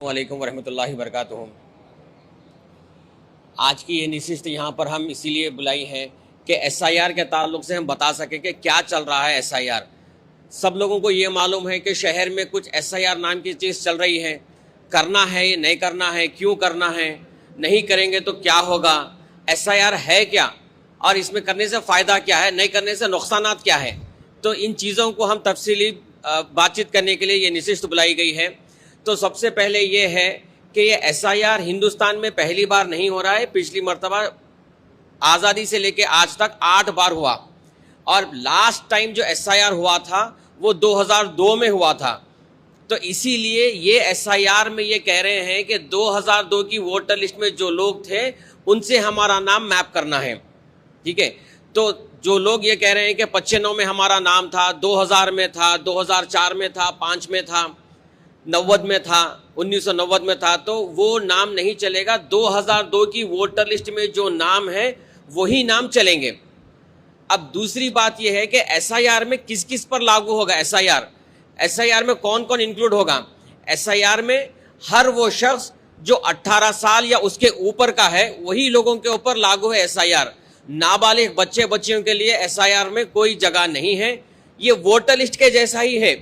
السلام علیکم ورحمۃ اللہ وبرکاتہ۔ آج کی یہ نشست یہاں پر ہم اسی لیے بلائی ہے کہ ایس آئی آر کے تعلق سے ہم بتا سکیں کہ کیا چل رہا ہے ایس آئی آر۔ سب لوگوں کو یہ معلوم ہے کہ شہر میں کچھ ایس آئی آر نام کی چیز چل رہی ہے، کرنا ہے یا نہیں کرنا ہے، کیوں کرنا ہے، نہیں کریں گے تو کیا ہوگا، ایس آئی آر ہے کیا اور اس میں کرنے سے فائدہ کیا ہے، نہیں کرنے سے نقصانات کیا ہے۔ تو ان چیزوں کو ہم تفصیلی بات چیت کرنے کے لیے یہ نشست بلائی گئی ہے۔ تو سب سے پہلے یہ ہے کہ یہ ایس آئی آر ہندوستان میں پہلی بار نہیں ہو رہا ہے، پچھلی مرتبہ آزادی سے لے کے آج تک 8 بار ہوا، اور لاسٹ ٹائم جو ایس آئی آر ہوا تھا وہ 2002 میں ہوا تھا۔ تو اسی لیے یہ ایس آئی آر میں یہ کہہ رہے ہیں کہ 2002 کی ووٹر لسٹ میں جو لوگ تھے ان سے ہمارا نام میپ کرنا ہے، ٹھیک ہے۔ تو جو لوگ یہ کہہ رہے ہیں کہ 95 میں ہمارا نام تھا، 2000 میں تھا، 2004 میں تھا، 5 میں تھا، 90 میں تھا، 1990 میں تھا، تو وہ نام نہیں چلے گا۔ 2002 کی ووٹر لسٹ میں جو نام ہے وہی نام چلیں گے۔ اب دوسری بات یہ ہے کہ ایس آئی آر میں کس کس پر لاگو ہوگا S I R. S I R میں کون کون انکلوڈ ہوگا؟ ایس آئی آر میں ہر وہ شخص جو 18 سال یا اس کے اوپر کا ہے وہی لوگوں کے اوپر لاگو ہے ایس آئی آر۔ نابالغ بچے بچیوں کے لیے ایس آئی آر میں کوئی جگہ نہیں ہے۔ یہ ووٹر لسٹ کے جیسا ہی ہے،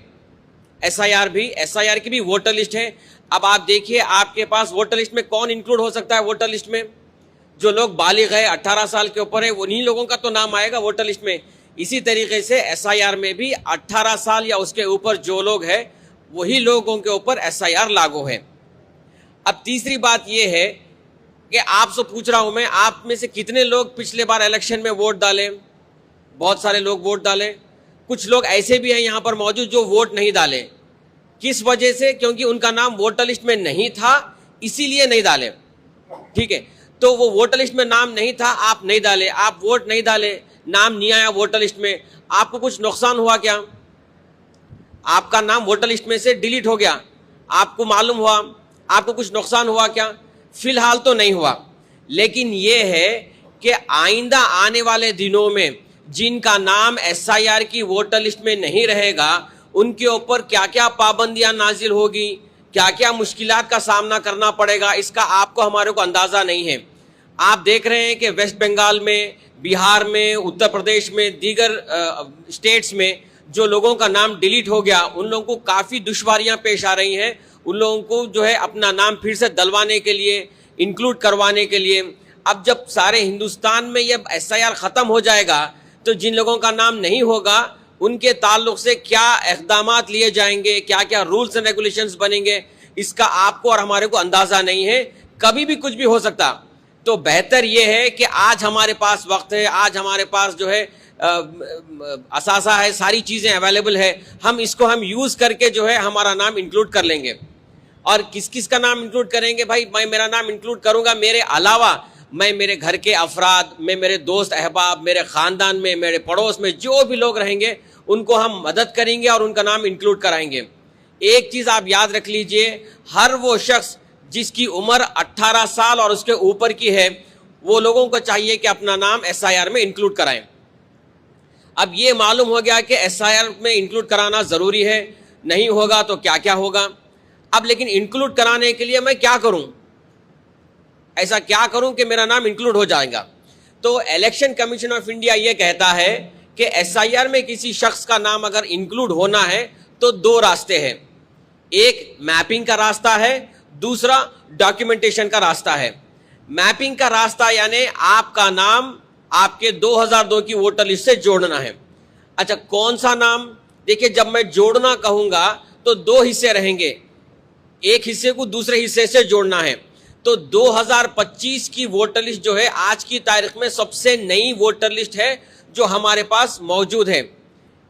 ایس آئی آر کی بھی ووٹر لسٹ ہے۔ اب آپ دیکھیے آپ کے پاس ووٹر لسٹ میں کون انکلوڈ ہو سکتا ہے۔ ووٹر لسٹ میں جو لوگ بالغ ہے، 18 سال کے اوپر ہے، انہی لوگوں کا تو نام آئے گا ووٹر لسٹ میں۔ اسی طریقے سے ایس آئی آر میں بھی 18 سال یا اس کے اوپر جو لوگ ہیں وہی لوگوں کے اوپر ایس آئی آر لاگو ہے۔ اب تیسری بات یہ ہے کہ آپ سے پوچھ رہا ہوں میں، آپ میں سے کتنے لوگ پچھلے بار الیکشن میں ووٹ ڈالے؟ بہت سارے لوگ ووٹ ڈالے۔ کچھ لوگ ایسے بھی ہیں یہاں پر موجود جو ووٹ نہیں ڈالے۔ کس وجہ سے؟ کیونکہ ان کا نام ووٹر لسٹ میں نہیں تھا، اسی لیے نہیں ڈالے، ٹھیک ہے۔ تو وہ ووٹر لسٹ میں نام نہیں تھا، آپ نہیں ڈالے، آپ ووٹ نہیں ڈالے، نام نہیں آیا ووٹر لسٹ میں، آپ کو کچھ نقصان ہوا کیا؟ آپ کا نام ووٹر لسٹ میں سے ڈیلیٹ ہو گیا، آپ کو معلوم ہوا؟ آپ کو کچھ نقصان ہوا کیا؟ فی الحال تو نہیں ہوا، لیکن یہ ہے کہ آئندہ آنے والے دنوں میں جن کا نام ایس آئی آر کی ووٹر لسٹ میں نہیں رہے گا ان کے اوپر کیا کیا پابندیاں نازل ہوگی، کیا کیا مشکلات کا سامنا کرنا پڑے گا، اس کا آپ کو ہمارے کو اندازہ نہیں ہے۔ آپ دیکھ رہے ہیں کہ ویسٹ بنگال میں، بہار میں، اتر پردیش میں، دیگر اسٹیٹس میں جو لوگوں کا نام ڈیلیٹ ہو گیا ان لوگوں کو کافی دشواریاں پیش آ رہی ہیں، ان لوگوں کو جو ہے اپنا نام پھر سے ڈلوانے کے لیے، انکلوڈ کروانے کے لیے۔ اب جب سارے ہندوستان میں یہ ایس آئی آر ختم ہو جائے گا تو جن لوگوں کا نام نہیں ہوگا ان کے تعلق سے کیا اقدامات لیے جائیں گے، کیا کیا رولز اینڈ ریگولیشنز بنیں گے، اس کا آپ کو اور ہمارے کو اندازہ نہیں ہے، کبھی بھی کچھ بھی ہو سکتا۔ تو بہتر یہ ہے کہ آج ہمارے پاس وقت ہے، آج ہمارے پاس جو ہے اثاثہ ہے، ساری چیزیں اویلیبل ہے، ہم اس کو یوز کر کے جو ہے ہمارا نام انکلوڈ کر لیں گے۔ اور کس کس کا نام انکلوڈ کریں گے؟ بھائی میں میرا نام انکلوڈ کروں گا، میرے علاوہ میں میرے گھر کے افراد، میں میرے دوست احباب، میرے خاندان میں، میرے پڑوس میں جو بھی لوگ رہیں گے ان کو ہم مدد کریں گے اور ان کا نام انکلوڈ کرائیں گے۔ ایک چیز آپ یاد رکھ لیجئے، ہر وہ شخص جس کی عمر 18 سال اور اس کے اوپر کی ہے وہ لوگوں کو چاہیے کہ اپنا نام ایس آئی آر میں انکلوڈ کرائیں۔ اب یہ معلوم ہو گیا کہ ایس آئی آر میں انکلوڈ کرانا ضروری ہے، نہیں ہوگا تو کیا کیا ہوگا۔ اب لیکن انکلوڈ کرانے کے لیے میں کیا کروں؟ ایسا کیا کروں کہ میرا نام انکلوڈ ہو جائے گا؟ تو الیکشن کمیشن آف انڈیا یہ کہتا ہے کہ ایس آئی آر میں کسی شخص کا نام اگر انکلوڈ ہونا ہے تو 2 راستے ہیں، ایک میپنگ کا راستہ ہے، دوسرا ڈاکیومنٹیشن کا راستہ ہے۔ میپنگ کا راستہ یعنی آپ کا نام آپ کے 2002 کی ووٹر لسٹ سے جوڑنا ہے۔ اچھا کون سا نام؟ دیکھیے جب میں جوڑنا کہوں گا تو 2 حصے رہیں گے، ایک حصے کو دوسرے حصے سے جوڑنا ہے۔ تو 2025 کی ووٹر لسٹ جو ہے آج کی تاریخ میں سب سے نئی ووٹر لسٹ ہے جو ہمارے پاس موجود ہے،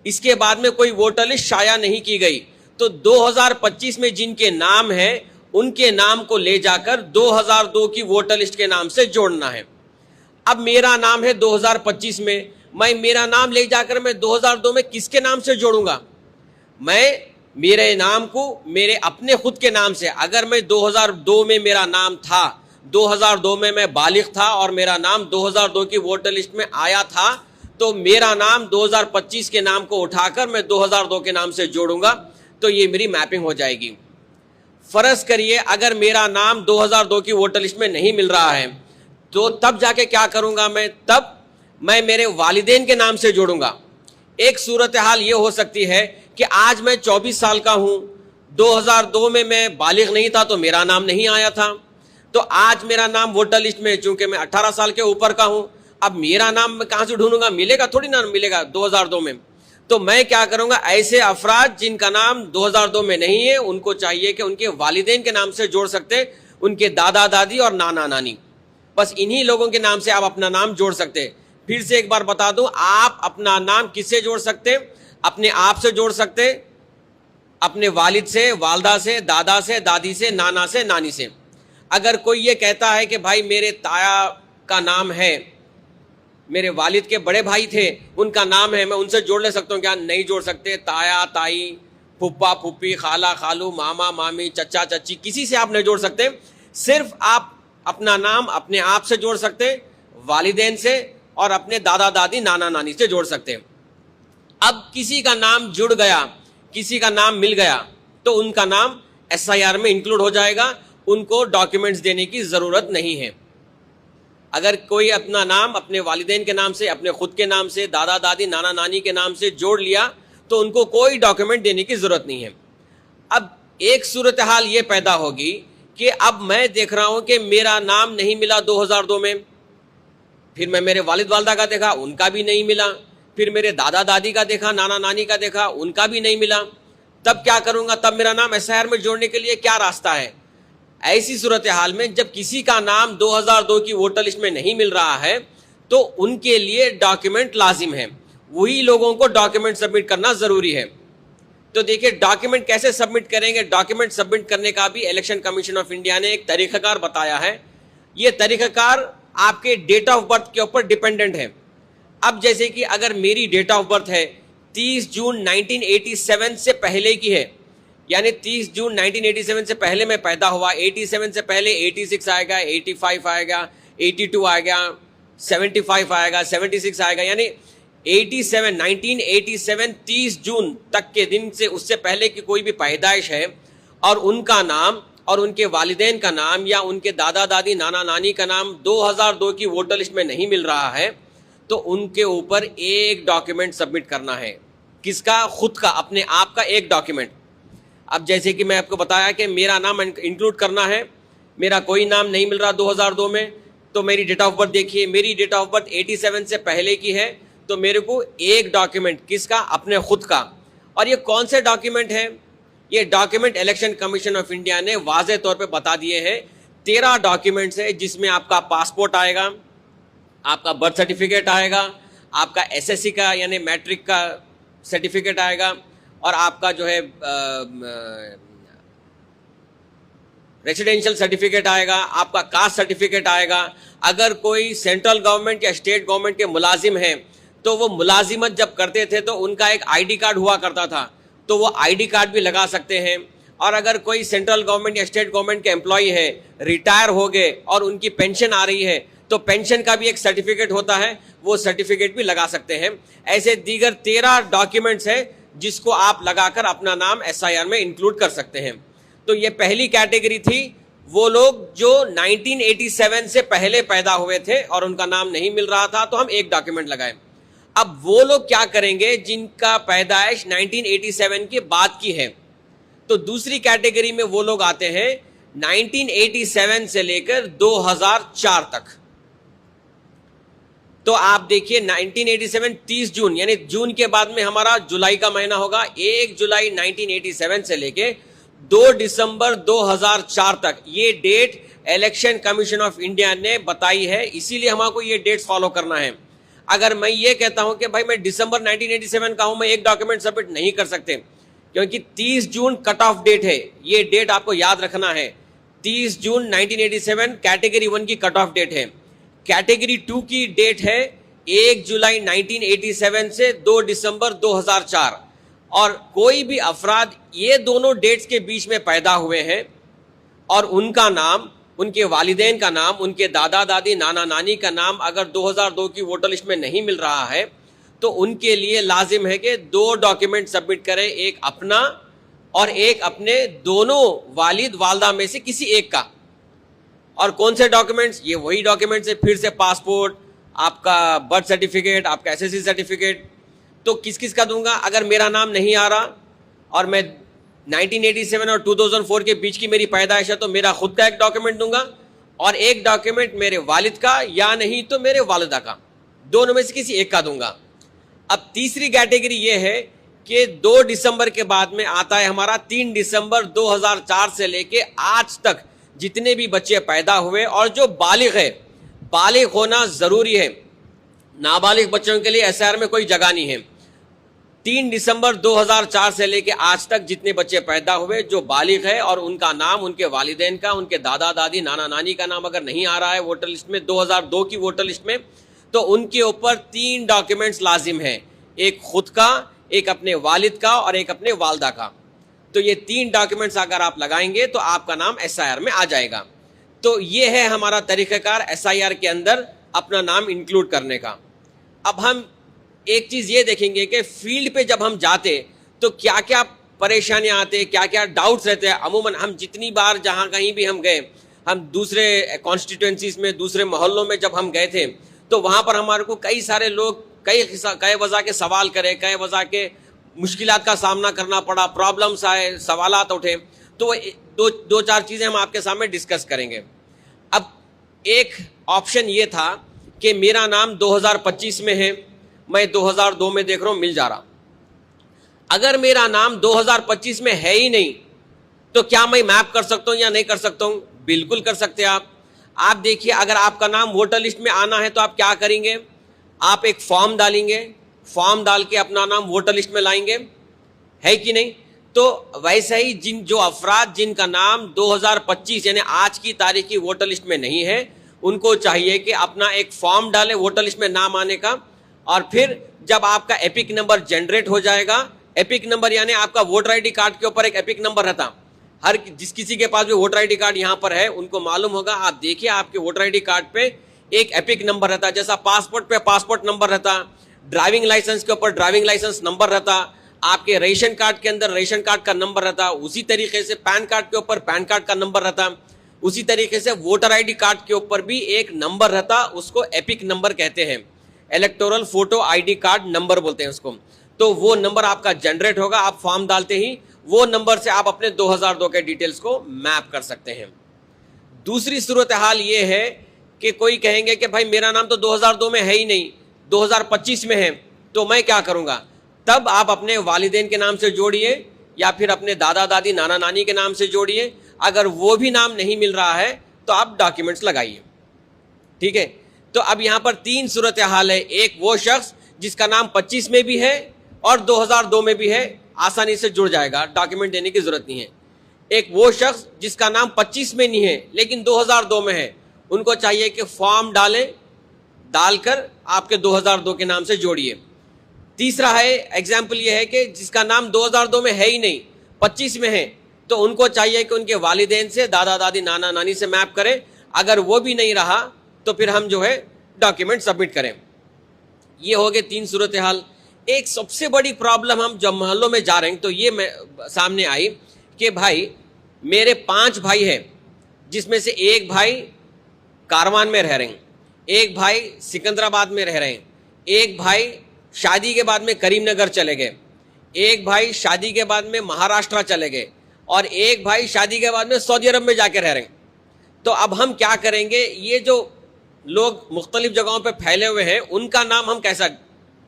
اس کے بعد میں کوئی ووٹر لسٹ شائع نہیں کی گئی۔ تو 2025 میں جن کے نام ہیں ان کے نام کو لے جا کر 2002 کی ووٹر لسٹ کے نام سے جوڑنا ہے۔ اب میرا نام ہے 2025 میں میرا نام لے جا کر میں 2002 میں کس کے نام سے جوڑوں گا؟ میں میرے نام کو میرے اپنے خود کے نام سے، اگر میں 2002 میں میرا نام تھا، 2002 میں بالغ تھا اور میرا نام 2002 کی ووٹر لسٹ میں آیا تھا، تو میرا نام 2025 کے نام کو اٹھا کر میں 2002 کے نام سے جوڑوں گا، تو یہ میری میپنگ ہو جائے گی۔ فرض کریے اگر میرا نام 2002 کی ووٹر لسٹ میں نہیں مل رہا ہے تو تب جا کے کیا کروں گا میں؟ تب میں میرے والدین کے نام سے جوڑوں گا. ایک صورتحال یہ ہو سکتی ہے کہ آج میں 24 سال کا ہوں, 2002 میں بالغ نہیں تھا تو میرا نام نہیں آیا تھا, تو آج میرا نام ووٹر لسٹ میں چونکہ میں 18 سال کے اوپر کا ہوں, اب میرا نام میں کہاں سے ڈھونڈوں گا؟ ملے گا تھوڑی نا, ملے گا 2002 میں. تو میں کیا کروں گا, ایسے افراد جن کا نام 2002 میں نہیں ہے ان کو چاہیے کہ ان کے والدین کے نام سے جوڑ سکتے, ان کے دادا دادی اور نانا نانی, بس انہی لوگوں کے نام سے آپ اپنا نام جوڑ سکتے. پھر سے ایک بار بتا دوں, آپ اپنا نام کس سے جوڑ سکتے؟ اپنے آپ سے جوڑ سکتے, اپنے والد سے, والدہ سے, دادا سے, دادی سے, نانا سے, نانی سے. اگر کوئی یہ کہتا ہے کہ بھائی میرے تایا کا نام ہے, میرے والد کے بڑے بھائی تھے ان کا نام ہے, میں ان سے جوڑ لے سکتا ہوں کیا؟ نہیں جوڑ سکتے. تایا تائی, پھپھا پھوپھی, خالہ خالو, ماما مامی, چچا چچی, کسی سے آپ نہیں جوڑ سکتے. صرف آپ اپنا نام اپنے آپ سے جوڑ سکتے, والدین سے اور اپنے دادا دادی نانا نانی سے جوڑ سکتے. اب کسی کا نام جڑ گیا, کسی کا نام مل گیا تو ان کا نام SIR میں انکلوڈ ہو جائے گا, ان کو ڈاکیومنٹس دینے کی ضرورت نہیں ہے. اگر کوئی اپنا نام اپنے والدین کے نام سے, اپنے خود کے نام سے, دادا دادی نانا نانی کے نام سے جوڑ لیا تو ان کو کوئی ڈاکیومنٹ دینے کی ضرورت نہیں ہے. اب ایک صورتحال یہ پیدا ہوگی کہ اب میں دیکھ رہا ہوں کہ میرا نام نہیں ملا 2002 میں, پھر میں میرے والد والدہ کا دیکھا ان کا بھی نہیں ملا, پھر میرے دادا دادی کا دیکھا, نانا نانی کا دیکھا ان کا بھی نہیں ملا. تب کیا کروں گا؟ تب میرا نام SIR میں جوڑنے کے لیے کیا راستہ ہے؟ ایسی صورتحال میں جب کسی کا نام 2002 کی ووٹر لسٹ میں نہیں مل رہا ہے تو ان کے لیے ڈاکیومنٹ لازم ہے, وہی لوگوں کو ڈاکیومنٹ سبمٹ کرنا ضروری ہے. تو دیکھیے ڈاکیومنٹ کیسے سبمٹ کریں گے. ڈاکیومنٹ سبمٹ کرنے کا بھی الیکشن کمیشن آف انڈیا نے ایک طریقہ کار بتایا ہے. یہ طریقہ کار آپ کے ڈیٹ آف برتھ کے اوپر ڈیپینڈنٹ ہے. اب جیسے کہ اگر میری ڈیٹ آف برتھ ہے 30 جون 1987 سے پہلے کی ہے, یعنی 30 جون 1987 سے پہلے میں پیدا ہوا, 87 سے پہلے 86 آئے گا, 85 آئے گا, 82 آئے گا, 75 آئے گا, 76 آئے گا, یعنی 1987 30 جون تک کے دن سے اس سے پہلے کی کوئی بھی پیدائش ہے اور ان کا نام اور ان کے والدین کا نام یا ان کے دادا دادی نانا نانی کا نام 2002 کی ووٹر لسٹ میں نہیں مل رہا ہے تو ان کے اوپر ایک ڈاکیومنٹ سبمٹ کرنا ہے. کس کا؟ خود کا, اپنے آپ کا ایک ڈاکیومنٹ. اب جیسے کہ میں آپ کو بتایا کہ میرا نام انکلوڈ کرنا ہے, میرا کوئی نام نہیں مل رہا 2002 میں, تو میری ڈیٹ آف برتھ دیکھیے, میری ڈیٹ آف برتھ 87 سے پہلے کی ہے تو میرے کو ایک ڈاکیومنٹ, کس کا؟ اپنے خود کا. اور یہ کون سے ڈاکیومنٹ ہیں؟ یہ document election commission of India نے واضح طور پہ بتا دیے ہیں. 13 ڈاکیومنٹس ہیں جس میں آپ کا پاسپورٹ آئے گا, آپ کا برتھ سرٹیفکیٹ آئے گا, آپ کا SSC کا یعنی میٹرک کا سرٹیفکیٹ آئے گا, اور آپ کا جو ہے ریزیڈینشیل سرٹیفکیٹ آئے گا, آپ کا کاسٹ سرٹیفکیٹ آئے گا. اگر کوئی سینٹرل گورنمنٹ یا اسٹیٹ گورنمنٹ کے ملازم ہیں تو وہ ملازمت جب کرتے تھے تو ان کا ایک ID کارڈ ہوا کرتا تھا, تو وہ ID کارڈ بھی لگا سکتے ہیں. اور اگر کوئی سینٹرل گورنمنٹ یا اسٹیٹ گورنمنٹ کے امپلائی ہے, ریٹائر ہو گئے اور ان کی پینشن آ رہی ہے تو پینشن کا بھی ایک سرٹیفکیٹ ہوتا ہے, وہ سرٹیفکیٹ بھی لگا سکتے ہیں. ایسے دیگر 13 ڈاکیومنٹس ہیں جس کو آپ لگا کر اپنا نام SIR میں انکلوڈ کر سکتے ہیں. تو یہ پہلی کیٹیگری تھی, وہ لوگ جو 1987 سے پہلے پیدا ہوئے تھے اور ان کا نام نہیں مل رہا تھا تو ہم ایک ڈاکیومنٹ لگائیں. اب وہ لوگ کیا کریں گے جن کا پیدائش 1987 کے بعد کی ہے؟ تو دوسری کیٹیگری میں وہ لوگ آتے ہیں 1987 سے لے کر 2004 تک. تو آپ دیکھیے 1987 30 جون یعنی جون کے بعد میں ہمارا جولائی کا مہینہ ہوگا. 1 جولائی 1987 سے لے کے 2 دسمبر 2004 تک یہ date election commission of India نے بتائی ہے, اسی لیے ہمارے کو یہ ڈیٹس فالو کرنا ہے. اگر میں یہ کہتا ہوں کہ بھائی میں دسمبر 1987 کا ہوں, میں ایک ڈاکیومنٹ سبمٹ نہیں کر سکتے کیونکہ 30 جون کٹ آف ڈیٹ ہے. یہ ڈیٹ آپ کو یاد رکھنا ہے, 30 جون 1987 کیٹیگری 1 کی کٹ آف ڈیٹ ہے. کیٹیگری 2 کی ڈیٹ ہے 1 جولائی 1987 سے 2 دسمبر 2004. اور کوئی بھی افراد یہ دونوں ڈیٹس کے بیچ میں پیدا ہوئے ہیں اور ان کا نام, ان کے والدین کا نام, ان کے دادا دادی نانا نانی کا نام اگر 2002 کی ووٹر لسٹ میں نہیں مل رہا ہے تو ان کے لیے لازم ہے کہ 2 ڈاکیومنٹ سبمٹ کریں, ایک اپنا اور ایک اپنے دونوں والد والدہ میں سے کسی ایک کا. اور کون سے ڈاکیومنٹس؟ یہ وہی ڈاکیومنٹس ہے پھر سے پاسپورٹ, آپ کا برتھ سرٹیفکیٹ, آپ کا SSC سرٹیفکیٹ. تو کس کس کا دوں گا؟ اگر میرا نام نہیں آ رہا اور میں 1987 اور 2004 کے بیچ کی میری پیدائش ہے تو میرا خود کا ایک ڈاکیومنٹ دوں گا, اور ایک ڈاکیومنٹ میرے والد کا یا نہیں تو میرے والدہ کا, دونوں میں سے کسی ایک کا دوں گا. اب تیسری کیٹیگری یہ ہے کہ 2 دسمبر کے بعد میں آتا ہے ہمارا 3 دسمبر 2004 سے لے کے آج تک جتنے بھی بچے پیدا ہوئے اور جو بالغ ہے, بالغ ہونا ضروری ہے, نابالغ بچوں کے لیے SIR میں کوئی جگہ نہیں ہے. 3 دسمبر 2004 سے لے کے آج تک جتنے بچے پیدا ہوئے جو بالغ ہے اور ان کا نام, ان کے والدین کا, ان کے دادا دادی نانا نانی کا نام اگر نہیں آ رہا ہے ووٹر لسٹ میں 2002 کی ووٹر لسٹ میں, تو ان کے اوپر 3 ڈاکیومنٹس لازم ہیں, ایک خود کا, ایک اپنے والد کا اور ایک اپنے والدہ کا. تو یہ 3 ڈاکیومنٹس اگر آپ لگائیں گے تو آپ کا نام SIR میں آ جائے گا. تو یہ ہے ہمارا طریقہ کار SIR کے اندر اپنا نام انکلوڈ کرنے کا. اب ہم ایک چیز یہ دیکھیں گے کہ فیلڈ پہ جب ہم جاتے تو کیا کیا پریشانیاں آتے, کیا کیا ڈاؤٹس رہتے ہیں. عموماً ہم جتنی بار جہاں کہیں بھی ہم گئے, ہم دوسرے کانسٹیٹوئنسیز میں, دوسرے محلوں میں جب ہم گئے تھے تو وہاں پر ہمارے کو کئی سارے لوگ کئی وجہ کے سوال کرے, کئی وجہ کے مشکلات کا سامنا کرنا پڑا, پرابلمس آئے, سوالات اٹھے. تو دو چار چیزیں ہم آپ کے سامنے ڈسکس کریں گے. اب ایک آپشن یہ تھا کہ میرا نام 2025 میں ہے, میں 2002 میں دیکھ رہا ہوں مل جا رہا. اگر میرا نام 2025 میں ہے ہی نہیں تو کیا میں میپ کر سکتا ہوں یا نہیں کر سکتا ہوں؟ بالکل کر سکتے آپ. آپ دیکھیے, اگر آپ کا نام ووٹر لسٹ میں آنا ہے تو آپ کیا کریں گے؟ آپ ایک فارم ڈالیں گے, فارم ڈال کے اپنا نام ووٹر لسٹ میں لائیں گے, ہے کہ نہیں؟ تو ویسے ہی جو افراد جن کا نام 2025 یعنی آج کی تاریخ کی ووٹر لسٹ میں نہیں ہے, ان کو چاہیے کہ اپنا ایک فارم ڈالے ووٹر لسٹ میں نام آنے کا, اور پھر جب آپ کا ایپک نمبر جنریٹ ہو جائے گا, ایپک نمبر یعنی آپ کا ووٹر آئی ڈی کارڈ کے اوپر ایک ایپک نمبر رہتا, ہر جس کسی کے پاس بھی ووٹر آئی ڈی کارڈ یہاں پر ہے ان کو معلوم ہوگا. آپ دیکھیے آپ کے ووٹر آئی ڈی کارڈ پہ ایک ایپک نمبر رہتا, جیسا پاسپورٹ پہ پاسپورٹ نمبر رہتا, ڈرائیونگ لائسنس کے اوپر ڈرائیونگ لائسنس نمبر رہتا, آپ کے ریشن کارڈ کے اندر ریشن کارڈ کا نمبر رہتا, اسی طریقے سے پین کارڈ کے اوپر پین کارڈ کا نمبر رہتا, اسی طریقے سے ووٹر آئی ڈی کارڈ کے اوپر بھی ایک نمبر رہتا, اس کو ایپک نمبر کہتے ہیں, electoral photo I D card number بولتے ہیں اس کو. تو وہ نمبر آپ کا جنریٹ ہوگا, آپ فارم ڈالتے ہی وہ نمبر سے آپ اپنے 2002 کے ڈیٹیلز کو میپ کر سکتے ہیں. دوسری صورتحال یہ ہے کہ کوئی کہیں گے کہ بھائی میرا نام تو 2002 میں ہے ہی نہیں, 2025 میں ہے, تو میں کیا کروں گا؟ تب آپ اپنے والدین کے نام سے جوڑیے یا پھر اپنے دادا دادی نانا نانی کے نام سے جوڑیے. اگر وہ بھی نام نہیں مل رہا ہے تو آپ ڈاکیومنٹس لگائیے. ٹھیک ہے, تو اب یہاں پر 3 صورتحال ہے. ایک وہ شخص جس کا نام 25 میں بھی ہے اور 2002 میں بھی ہے, آسانی سے جڑ جائے گا, ڈاکیومنٹ دینے کی ضرورت نہیں ہے. ایک وہ شخص جس کا نام 25 میں نہیں ہے لیکن 2002 میں ہے, ان کو چاہیے کہ فارم ڈال کر آپ کے 2002 کے نام سے جوڑیے. تیسرا ہے ایگزامپل یہ ہے کہ جس کا نام 2002 میں ہے ہی نہیں, 25 میں ہے, تو ان کو چاہیے کہ ان کے والدین سے, دادا دادی نانا نانی سے میپ کریں. اگر وہ بھی نہیں رہا تو پھر ہم جو ہے ڈاکیومنٹ سبمٹ کریں. یہ ہو گئے 3 صورتحال. ایک سب سے بڑی پرابلم ہم جب محلوں میں جا رہے ہیں تو یہ سامنے آئی کہ بھائی میرے 5 بھائی ہیں, جس میں سے ایک بھائی کاروان میں رہ رہے ہیں, ایک بھائی سکندرآباد میں رہ رہے ہیں, ایک بھائی شادی کے بعد میں کریم نگر چلے گئے, ایک بھائی شادی کے بعد میں مہاراشٹرا چلے گئے, اور ایک بھائی شادی کے بعد میں سعودی عرب میں جا کے رہ رہے ہیں. تو اب ہم کیا کریں گے؟ یہ جو لوگ مختلف جگہوں پہ پھیلے ہوئے ہیں ان کا نام ہم کیسا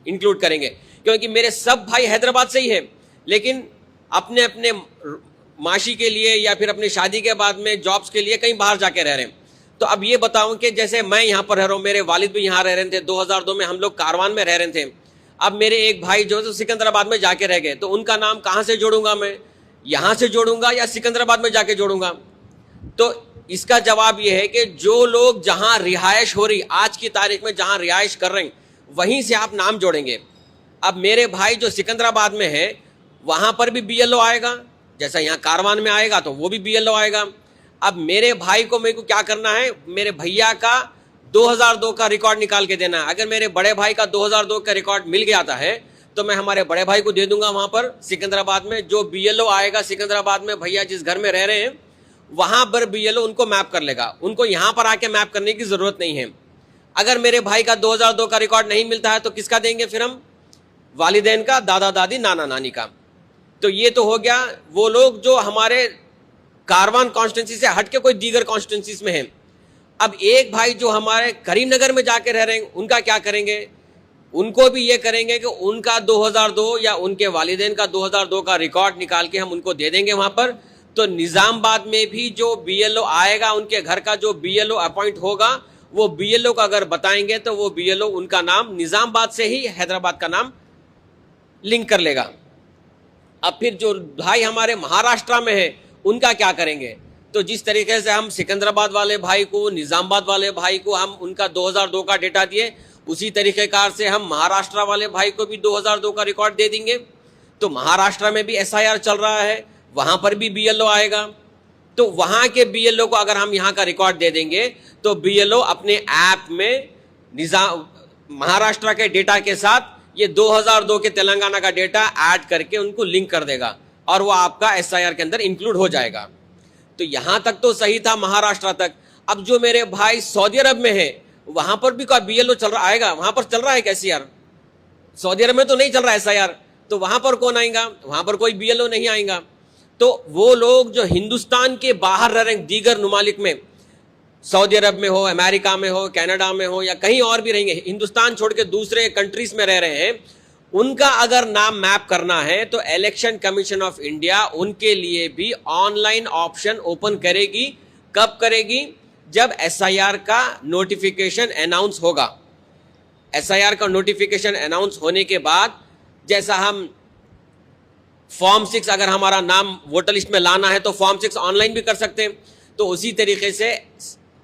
انکلوڈ کریں گے؟ کیونکہ میرے سب بھائی حیدرآباد سے ہی ہیں لیکن اپنے اپنے معاشی کے لیے یا پھر اپنی شادی کے بعد میں جابس کے لیے کہیں باہر جا کے رہ رہے ہیں. تو اب یہ بتاؤں کہ جیسے میں یہاں پر رہ رہا ہوں, میرے والد بھی یہاں رہ رہے تھے, 2002 میں ہم لوگ کاروان میں رہ رہے تھے. اب میرے ایک بھائی جو ہے سکندرآباد میں جا کے رہ گئے, تو ان کا نام کہاں سے جوڑوں گا میں؟ یہاں سے جوڑوں گا یا سکندرآباد میں جا کے جوڑوں گا؟ تو اس کا جواب یہ ہے کہ جو لوگ جہاں رہائش ہو رہی, آج کی تاریخ میں جہاں رہائش کر رہے ہیں, وہیں سے آپ نام جوڑیں گے. اب میرے بھائی جو سکندرآباد میں ہے وہاں پر بھی BLO آئے گا, جیسا یہاں کاروان میں آئے گا تو وہ بھی BLO آئے گا. اب میرے بھائی کو میرے کو کیا کرنا ہے؟ میرے بھیا کا 2002 کا ریکارڈ نکال کے دینا ہے. اگر میرے بڑے بھائی کا 2002 کا ریکارڈ مل گیا ہے تو میں ہمارے بڑے بھائی کو دے دوں گا وہاں پر سکندرآباد میں. جو BLO آئے گا سکندرآباد میں, بھیا جس گھر میں رہ رہے ہیں وہاں پر BLO ان کو میپ کر لے گا. ان کو یہاں پر آ کے میپ کرنے کی ضرورت نہیں ہے. اگر میرے بھائی کا 2002 کا ریکارڈ نہیں ملتا ہے تو کس کا دیں گے پھر ہم؟ والدین کا, دادا دادی, نانا نانی کا. تو یہ تو ہو گیا وہ لوگ جو ہمارے کاروان کانسٹیٹنسی سے ہٹ کے کوئی دیگر کانسٹیٹنسیز میں ہیں. اب ایک بھائی جو ہمارے کریم نگر میں جا کے رہ رہے ہیں, ان کا کیا کریں گے؟ ان کو بھی یہ کریں گے کہ ان کا 2002 یا ان کے والدین کا 2002 کا ریکارڈ نکال کے ہم ان کو دے دیں گے وہاں پر. تو نظام آباد میں بھی جو BLO آئے گا, ان کے گھر کا جو BLO اپوائنٹ ہوگا, وہ BLO کا اگر بتائیں گے تو وہ BLO ان کا نام نظام آباد سے ہی حیدرآباد کا نام لنک کر لے گا. اب پھر جو بھائی ہمارے مہاراشٹرا میں ہیں ان کا کیا کریں گے؟ تو جس طریقے سے ہم سکندرآباد والے بھائی کو, نظام آباد والے بھائی کو ہم ان کا 2002 کا ڈیٹا دیے, اسی طریقہ کار سے ہم مہاراشٹرا والے بھائی کو بھی 2002 کا ریکارڈ دے دیں گے. تو مہاراشٹرا میں بھی SIR چل رہا ہے, وہاں پر بھی BLO آئے گا. تو وہاں کے BLO کو اگر ہم یہاں کا ریکارڈ دے دیں گے تو BLO اپنے ایپ میں مہاراشٹرا کے ڈیٹا کے ساتھ یہ 2002 کے تلنگانہ کا ڈیٹا ایڈ کر کے ان کو لنک کر دے گا اور وہ آپ کا SIR کے اندر انکلوڈ ہو جائے گا. تو یہاں تک تو صحیح تھا مہاراشٹرا تک. اب جو میرے بھائی سعودی عرب میں ہیں وہاں پر بھی کوئی BLO چل رہا آئے گا؟ وہاں پر چل رہا ہے SIR. سعودی عرب میں تو نہیں چل رہا SIR, تو وہاں پر کون آئیں گا؟ وہاں پر کوئی BLO نہیں آئیں گا. تو وہ لوگ جو ہندوستان کے باہر رہ رہے ہیں, دیگر ممالک میں, سعودی عرب میں ہو, امریکہ میں ہو, کینیڈا میں ہو یا کہیں اور بھی رہیں گے, ہندوستان چھوڑ کے دوسرے کنٹریز میں رہ رہے ہیں, ان کا اگر نام میپ کرنا ہے تو الیکشن کمیشن آف انڈیا ان کے لیے بھی آن لائن آپشن اوپن کرے گی. کب کرے گی؟ جب SIR کا نوٹیفیکیشن اناؤنس ہوگا. SIR کا نوٹیفیکیشن اناؤنس ہونے کے بعد, جیسا ہم فارم 6 اگر ہمارا نام ووٹر لسٹ میں لانا ہے تو فارم 6 آن لائن بھی کر سکتے ہیں, تو اسی طریقے سے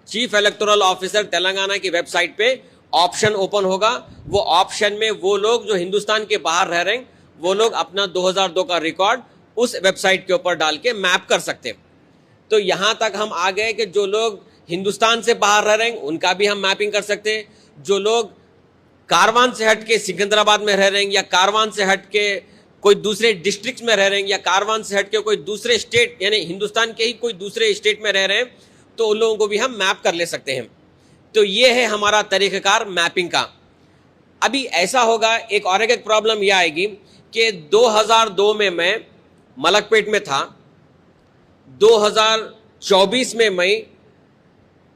چیف الیکٹورل آفیسر تلنگانہ کی ویب سائٹ پہ آپشن اوپن ہوگا. وہ آپشن میں وہ لوگ جو ہندوستان کے باہر رہ رہے ہیں وہ لوگ اپنا 2002 کا ریکارڈ اس ویب سائٹ کے اوپر ڈال کے میپ کر سکتے ہیں. تو یہاں تک ہم آ گئے کہ جو لوگ ہندوستان سے باہر رہ رہے ہیں ان کا بھی ہم میپنگ کر سکتے ہیں. جو لوگ کاروان سے ہٹ کے سکندرآباد میں رہ رہے ہیں یا کاروان سے ہٹ کے کوئی دوسرے ڈسٹرکٹ میں رہ رہے ہیں یا کاروان سے ہٹ کے کوئی دوسرے اسٹیٹ یعنی ہندوستان کے ہی کوئی دوسرے اسٹیٹ میں رہ رہے ہیں, تو ان لوگوں کو بھی ہم میپ کر لے سکتے ہیں. تو یہ ہے ہمارا طریقہ کار میپنگ کا. ابھی ایسا ہوگا, ایک اور ایک پرابلم یہ آئے گی کہ 2002 میں ملک پیٹ میں تھا, 2024 میں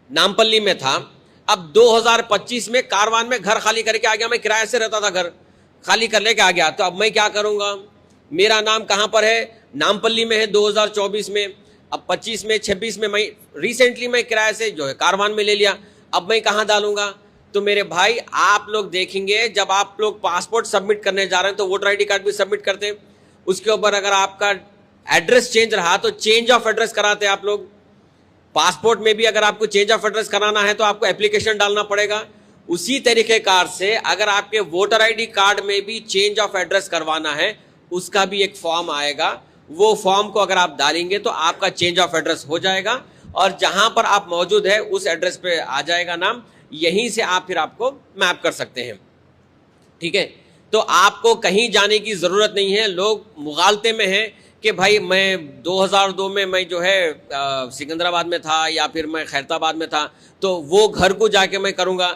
نامپلی میں تھا, اب 2025 میں کاروان میں گھر خالی کر کے آ گیا. میں کرایہ سے رہتا تھا, گھر خالی کر لے کے آ گیا. تو اب میں کیا کروں گا؟ میرا نام کہاں پر ہے؟ نامپلی میں ہے 2024 میں. اب 25 میں 26 میں ریسنٹلی میں کرایہ سے جو ہے کاروان میں لے لیا. اب میں کہاں ڈالوں گا؟ تو میرے بھائی آپ لوگ دیکھیں گے جب آپ لوگ پاسپورٹ سبمٹ کرنے جا رہے ہیں تو ووٹر ID کارڈ بھی سبمٹ کرتے ہیں, اس کے اوپر اگر آپ کا ایڈریس چینج رہا تو چینج آف ایڈریس کراتے ہیں آپ لوگ. پاسپورٹ میں بھی اگر آپ کو چینج آف ایڈریس کرانا ہے تو آپ کو اپلیکیشن ڈالنا پڑے گا. اسی طریقہ کار سے اگر آپ کے ووٹر ID کارڈ میں بھی چینج آف ایڈریس کروانا ہے, اس کا بھی ایک فارم آئے گا. وہ فارم کو اگر آپ ڈالیں گے تو آپ کا چینج آف ایڈریس ہو جائے گا اور جہاں پر آپ موجود ہے اس ایڈریس پہ آ جائے گا نام, یہیں سے آپ پھر آپ کو میپ کر سکتے ہیں. ٹھیک ہے, تو آپ کو کہیں جانے کی ضرورت نہیں ہے. لوگ مغالطے میں ہیں کہ بھائی میں 2002 میں جو ہے سکندرآباد میں تھا یا پھر میں خیرتآباد میں تھا تو وہ گھر کو جا کے میں کروں گا.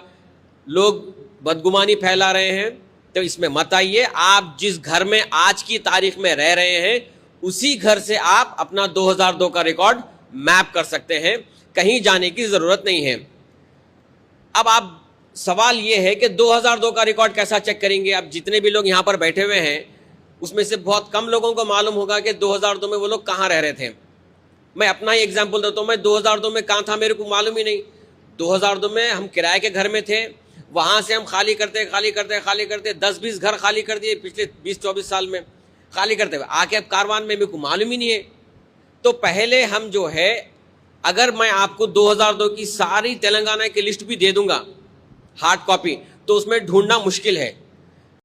لوگ بدگمانی پھیلا رہے ہیں, تو اس میں مت آئیے. آپ جس گھر میں آج کی تاریخ میں رہ رہے ہیں اسی گھر سے آپ اپنا 2002 کا ریکارڈ میپ کر سکتے ہیں, کہیں جانے کی ضرورت نہیں ہے. اب آپ سوال یہ ہے کہ 2002 کا ریکارڈ کیسا چیک کریں گے؟ اب جتنے بھی لوگ یہاں پر بیٹھے ہوئے ہیں اس میں سے بہت کم لوگوں کو معلوم ہوگا کہ 2002 میں وہ لوگ کہاں رہ رہے تھے. میں اپنا ہی ایگزامپل دیتا ہوں, میں 2002 میں کہاں تھا میرے کو معلوم ہی نہیں. 2002 میں ہم کرائے کے گھر میں تھے, وہاں سے ہم خالی کرتے 10-20 گھر خالی کر دیے پچھلے 20-24 سال میں خالی کرتے ہوئے. آ کے اب کاروان میں میرے کو معلوم ہی نہیں ہے. تو پہلے ہم جو ہے, اگر میں آپ کو 2002 کی ساری تلنگانہ کی لسٹ بھی دے دوں گا ہارڈ کاپی, تو اس میں ڈھونڈنا مشکل ہے.